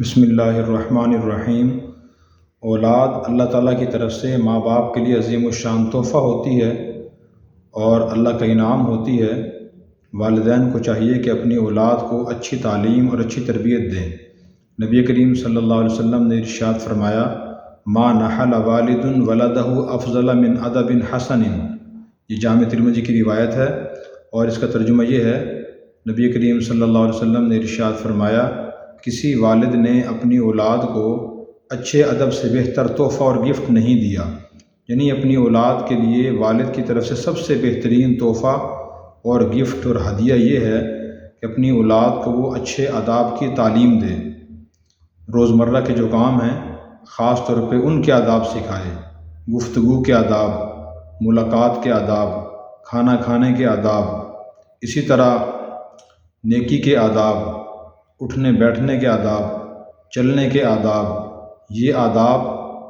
بسم اللہ الرحمن الرحیم۔ اولاد اللہ تعالیٰ کی طرف سے ماں باپ کے لیے عظیم الشان تحفہ ہوتی ہے اور اللہ کا انعام ہوتی ہے۔ والدین کو چاہیے کہ اپنی اولاد کو اچھی تعلیم اور اچھی تربیت دیں۔ نبی کریم صلی اللہ علیہ وسلم نے ارشاد فرمایا، ما نحل والد ولدہ افضل من ادب حسن۔ یہ جامع ترمذی کی روایت ہے اور اس کا ترجمہ یہ ہے، نبی کریم صلی اللہ علیہ وسلم نے ارشاد فرمایا، کسی والد نے اپنی اولاد کو اچھے ادب سے بہتر تحفہ اور گفٹ نہیں دیا۔ یعنی اپنی اولاد کے لیے والد کی طرف سے سب سے بہترین تحفہ اور گفٹ اور ہدیہ یہ ہے کہ اپنی اولاد کو وہ اچھے آداب کی تعلیم دے۔ روزمرہ کے جو کام ہیں خاص طور پہ ان کے آداب سکھائے، گفتگو کے آداب، ملاقات کے آداب، کھانا کھانے کے آداب، اسی طرح نیکی کے آداب، اٹھنے بیٹھنے کے آداب، چلنے کے آداب۔ یہ آداب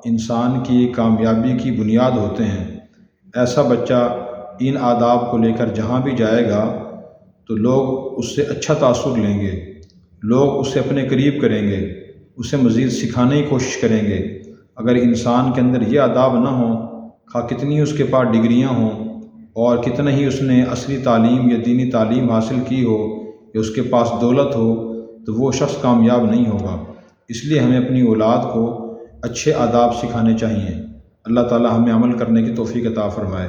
انسان کی کامیابی کی بنیاد ہوتے ہیں۔ ایسا بچہ ان آداب کو لے کر جہاں بھی جائے گا تو لوگ اس سے اچھا تاثر لیں گے، لوگ اسے اپنے قریب کریں گے، اسے مزید سکھانے کی کوشش کریں گے۔ اگر انسان کے اندر یہ آداب نہ ہوں، خواہ کتنی اس کے پاس ڈگریاں ہوں اور کتنا ہی اس نے عصری تعلیم یا دینی تعلیم حاصل کی ہو یا اس کے پاس دولت ہو، تو وہ شخص کامیاب نہیں ہوگا۔ اس لیے ہمیں اپنی اولاد کو اچھے آداب سکھانے چاہیے۔ اللہ تعالی ہمیں عمل کرنے کی توفیق عطا فرمائے۔